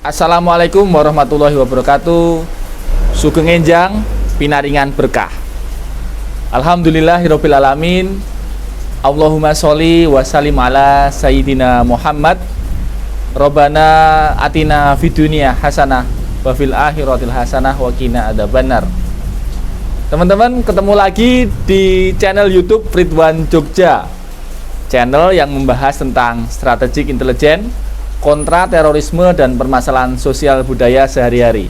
Assalamualaikum warahmatullahi wabarakatuh. Sugeng enjang pinaringan berkah. Alhamdulillahirabbil alamin. Allahumma sholli wa sallim ala sayyidina Muhammad. Rabbana atina fid dunya hasanah wa fil akhiratil hasanah wa qina adzabannar. Teman-teman, ketemu lagi di channel YouTube Ridwan Jogja. Channel yang membahas tentang strategik intelijen, kontra terorisme dan permasalahan sosial budaya sehari-hari.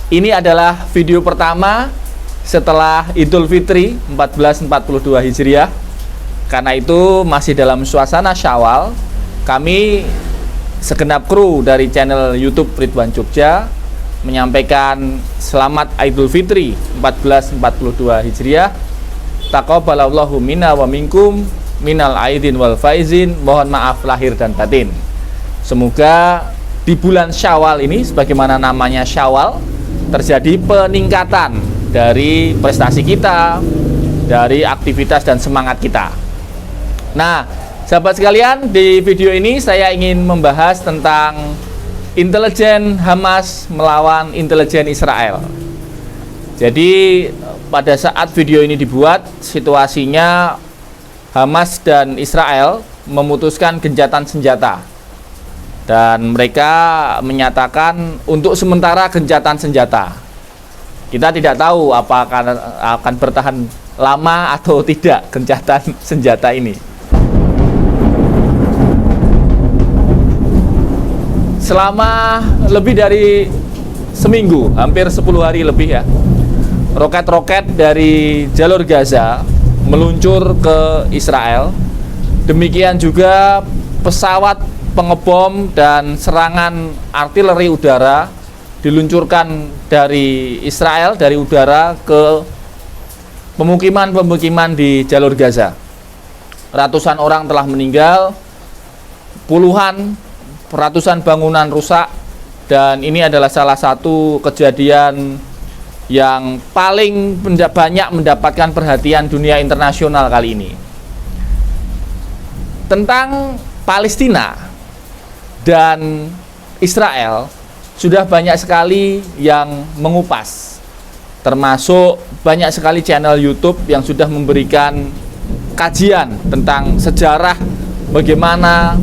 Ini adalah video pertama setelah Idul Fitri 1442 Hijriah. Karena itu masih dalam suasana Syawal, kami segenap kru dari channel YouTube Ridwan Jogja menyampaikan selamat Idul Fitri 1442 Hijriah. Taqabbalallahu minna wa minkum minal aidin wal faizin. Mohon maaf lahir dan batin. Semoga di bulan Syawal ini, sebagaimana namanya Syawal, terjadi peningkatan dari prestasi kita, dari aktivitas dan semangat kita. Nah, sahabat sekalian, di video ini saya ingin membahas tentang intelijen Hamas melawan intelijen Israel. Jadi pada saat video ini dibuat, situasinya Hamas dan Israel memutuskan gencatan senjata. Dan mereka menyatakan untuk sementara gencatan senjata. Kita tidak tahu apakah akan bertahan lama atau tidak gencatan senjata ini. Selama lebih dari seminggu, hampir 10 hari lebih ya, roket-roket dari jalur Gaza meluncur ke Israel. Demikian juga pesawat pengebom dan serangan artileri udara diluncurkan dari Israel, dari udara ke pemukiman-pemukiman di jalur Gaza. Ratusan orang telah meninggal, ratusan bangunan rusak, dan ini adalah salah satu kejadian yang paling banyak mendapatkan perhatian dunia internasional kali ini. Tentang Palestina dan Israel sudah banyak sekali yang mengupas, termasuk banyak sekali channel YouTube yang sudah memberikan kajian tentang sejarah bagaimana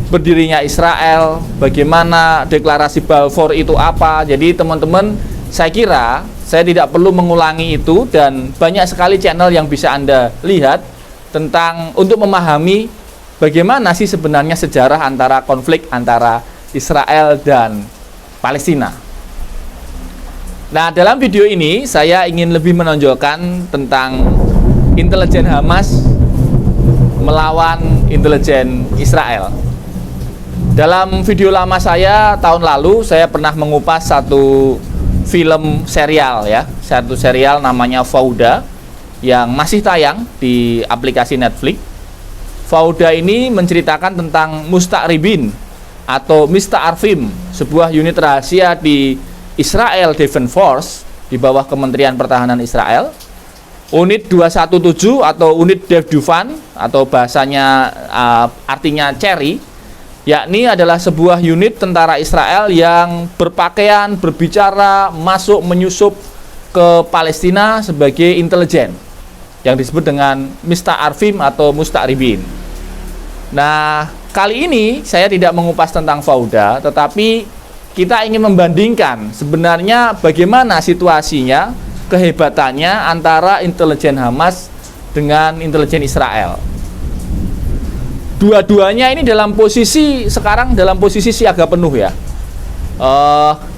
berdirinya Israel, bagaimana deklarasi Balfour itu apa. Jadi teman-teman, saya kira saya tidak perlu mengulangi itu, dan banyak sekali channel yang bisa Anda lihat tentang untuk memahami bagaimana sih sebenarnya sejarah antara konflik antara Israel dan Palestina. Nah, dalam video ini saya ingin lebih menonjolkan tentang intelijen Hamas melawan intelijen Israel. Dalam video lama saya tahun lalu, saya pernah mengupas satu film serial ya, satu serial namanya Fauda yang masih tayang di aplikasi Netflix. Fauda ini menceritakan tentang Musta'ribin atau Musta'arfim, sebuah unit rahasia di Israel Defense Force di bawah Kementerian Pertahanan Israel. Unit 217 atau unit Devdufan atau bahasanya artinya cherry, yakni adalah sebuah unit tentara Israel yang berpakaian, berbicara, masuk menyusup ke Palestina sebagai intelijen yang disebut dengan Musta'arfim atau Musta'ribin. Nah, kali ini saya tidak mengupas tentang Fauda, tetapi kita ingin membandingkan sebenarnya bagaimana situasinya, kehebatannya antara intelijen Hamas dengan intelijen Israel. Dua-duanya ini sekarang dalam posisi siaga penuh ya.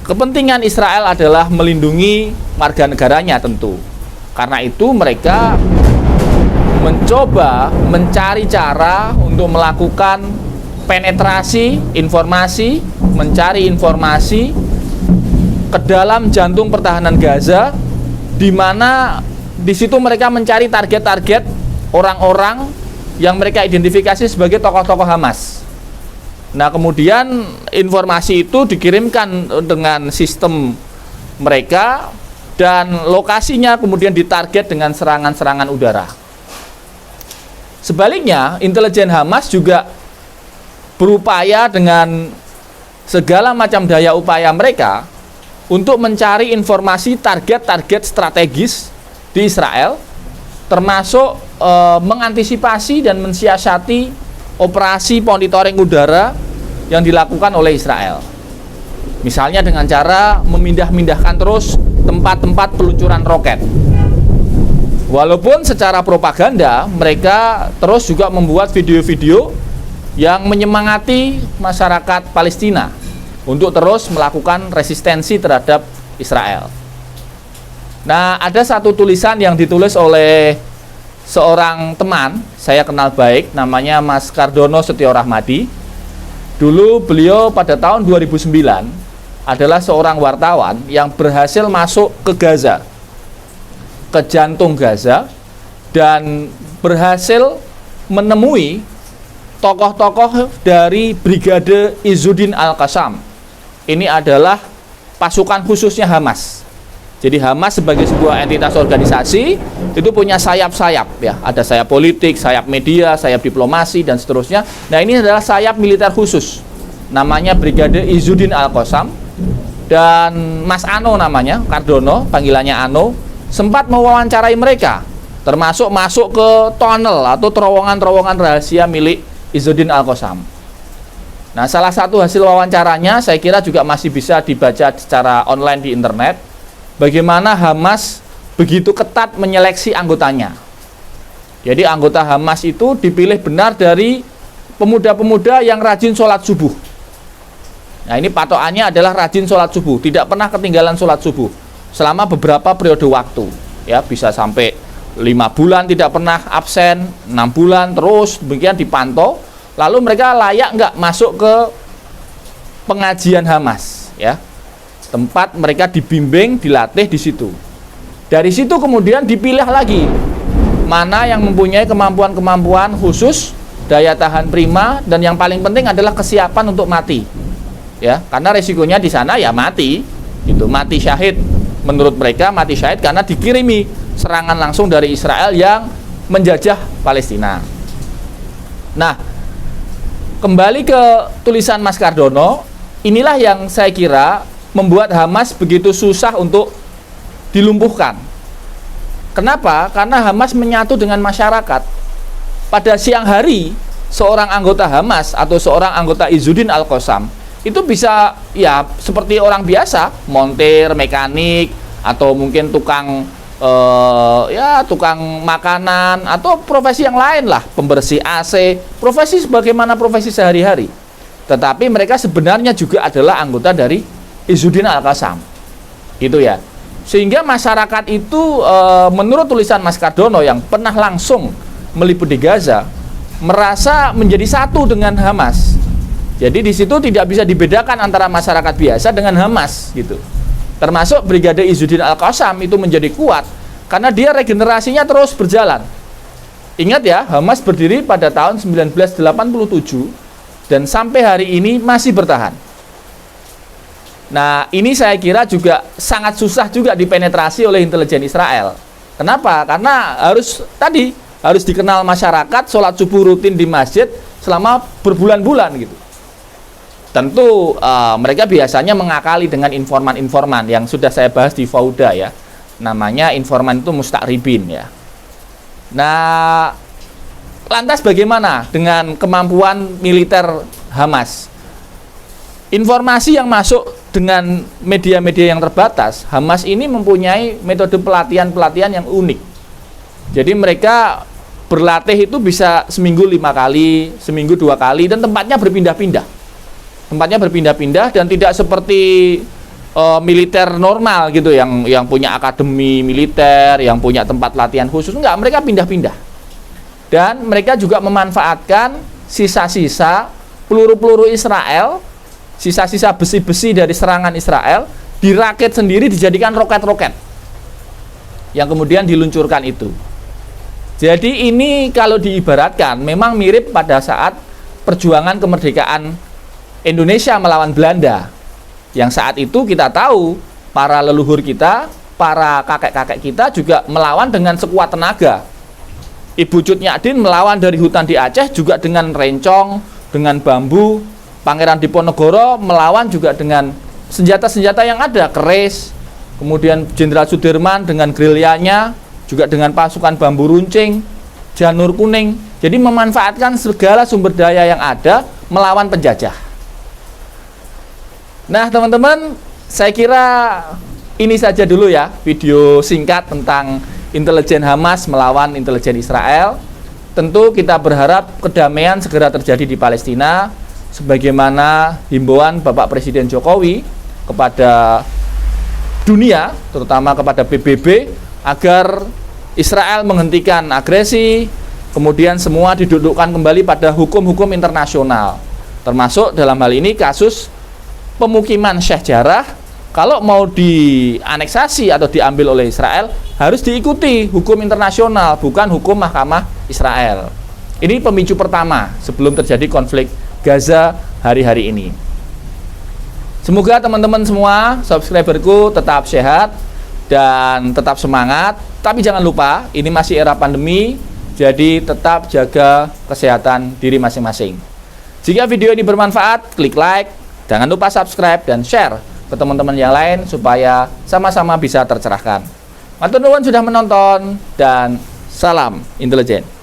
Kepentingan Israel adalah melindungi warga negaranya tentu. Karena itu mereka mencoba mencari cara untuk melakukan penetrasi informasi, mencari informasi ke dalam jantung pertahanan Gaza, di mana di situ mereka mencari target-target orang-orang yang mereka identifikasi sebagai tokoh-tokoh Hamas. Nah, kemudian informasi itu dikirimkan dengan sistem mereka, dan lokasinya kemudian ditarget dengan serangan-serangan udara. Sebaliknya, intelijen Hamas juga berupaya dengan segala macam daya upaya mereka untuk mencari informasi target-target strategis di Israel, termasuk mengantisipasi dan mensiasati operasi monitoring udara yang dilakukan oleh Israel. Misalnya dengan cara memindah-mindahkan terus tempat-tempat peluncuran roket. Walaupun secara propaganda mereka terus juga membuat video-video yang menyemangati masyarakat Palestina untuk terus melakukan resistensi terhadap Israel. Nah, ada satu tulisan yang ditulis oleh seorang teman saya kenal baik, namanya Mas Kardono Setio Rahmadi. Dulu beliau pada tahun 2009 adalah seorang wartawan yang berhasil masuk ke Gaza, ke jantung Gaza, dan berhasil menemui tokoh-tokoh dari Brigade Izzuddin Al-Qassam. Ini adalah pasukan khususnya Hamas. Jadi Hamas sebagai sebuah entitas organisasi itu punya sayap-sayap ya, ada sayap politik, sayap media, sayap diplomasi dan seterusnya. Nah, ini adalah sayap militer khusus. Namanya Brigade Izzuddin Al-Qassam, dan Mas Ano namanya, Kardono, panggilannya Ano, sempat mewawancarai mereka, termasuk masuk ke tunnel atau terowongan-terowongan rahasia milik Izzuddin Al-Qassam. Nah, salah satu hasil wawancaranya saya kira juga masih bisa dibaca secara online di internet, bagaimana Hamas begitu ketat menyeleksi anggotanya. Jadi anggota Hamas itu dipilih benar dari pemuda-pemuda yang rajin sholat subuh. Nah, ini patokannya adalah rajin sholat subuh, tidak pernah ketinggalan sholat subuh selama beberapa periode waktu. Ya, bisa sampai 5 bulan tidak pernah absen, 6 bulan terus demikian dipantau. Lalu mereka layak nggak masuk ke pengajian Hamas, ya, tempat mereka dibimbing, dilatih di situ. Dari situ kemudian dipilih lagi mana yang mempunyai kemampuan-kemampuan khusus, daya tahan prima, dan yang paling penting adalah kesiapan untuk mati. Ya, karena resikonya di sana ya mati, itu mati syahid. Menurut mereka mati syahid karena dikirimi serangan langsung dari Israel yang menjajah Palestina. Nah, kembali ke tulisan Mas Kardono, inilah yang saya kira membuat Hamas begitu susah untuk dilumpuhkan. Kenapa? Karena Hamas menyatu dengan masyarakat. Pada siang hari, seorang anggota Hamas atau seorang anggota Izzuddin Al-Qassam itu bisa ya seperti orang biasa, montir, mekanik, atau mungkin tukang tukang makanan, atau profesi yang lain lah, pembersih AC, profesi sebagaimana profesi sehari-hari. Tetapi mereka sebenarnya juga adalah anggota dari Izzuddin Al-Qassam. Gitu ya. Sehingga masyarakat itu menurut tulisan Mas Kardono yang pernah langsung meliput di Gaza, merasa menjadi satu dengan Hamas. Jadi di situ tidak bisa dibedakan antara masyarakat biasa dengan Hamas gitu. Termasuk Brigade Izzuddin Al-Qassam itu menjadi kuat karena dia regenerasinya terus berjalan. Ingat ya, Hamas berdiri pada tahun 1987 dan sampai hari ini masih bertahan. Nah, ini saya kira juga sangat susah juga dipenetrasi oleh intelijen Israel. Kenapa? Karena harus dikenal masyarakat, sholat subuh rutin di masjid selama berbulan-bulan gitu. Tentu mereka biasanya mengakali dengan informan-informan yang sudah saya bahas di Fauda ya. Namanya informan itu musta'ribin ya. Nah, lantas bagaimana dengan kemampuan militer Hamas? Informasi yang masuk dengan media-media yang terbatas, Hamas ini mempunyai metode pelatihan-pelatihan yang unik. Jadi mereka berlatih itu bisa seminggu 5 kali, seminggu 2 kali, dan tempatnya berpindah-pindah. Tempatnya berpindah-pindah dan tidak seperti militer normal gitu yang punya akademi militer, yang punya tempat latihan khusus. Enggak, mereka pindah-pindah. Dan mereka juga memanfaatkan sisa-sisa peluru-peluru Israel, sisa-sisa besi-besi dari serangan Israel, dirakit sendiri dijadikan roket-roket yang kemudian diluncurkan itu. Jadi ini kalau diibaratkan memang mirip pada saat perjuangan kemerdekaan Indonesia melawan Belanda, yang saat itu kita tahu para leluhur kita, para kakek-kakek kita juga melawan dengan sekuat tenaga. Ibu Cut Nyak Dien melawan dari hutan di Aceh juga dengan rencong, dengan bambu, Pangeran Diponegoro melawan juga dengan senjata-senjata yang ada, keris, kemudian Jenderal Sudirman dengan gerilyanya, juga dengan pasukan bambu runcing, janur kuning. Jadi memanfaatkan segala sumber daya yang ada melawan penjajah. Nah teman-teman, saya kira ini saja dulu ya video singkat tentang intelijen Hamas melawan intelijen Israel. Tentu kita berharap kedamaian segera terjadi di Palestina, sebagaimana himbauan Bapak Presiden Jokowi kepada dunia, terutama kepada PBB, agar Israel menghentikan agresi, kemudian semua didudukkan kembali pada hukum-hukum internasional, termasuk dalam hal ini kasus pemukiman Syekh Jarrah. Kalau mau dianeksasi atau diambil oleh Israel, harus diikuti hukum internasional, bukan hukum Mahkamah Israel. Ini pemicu pertama sebelum terjadi konflik Gaza hari-hari ini. Semoga teman-teman semua subscriberku tetap sehat dan tetap semangat. Tapi jangan lupa, ini masih era pandemi, jadi tetap jaga kesehatan diri masing-masing. Jika video ini bermanfaat, klik like, jangan lupa subscribe dan share ke teman-teman yang lain supaya sama-sama bisa tercerahkan. Matur nuwun sudah menonton dan salam intelijen.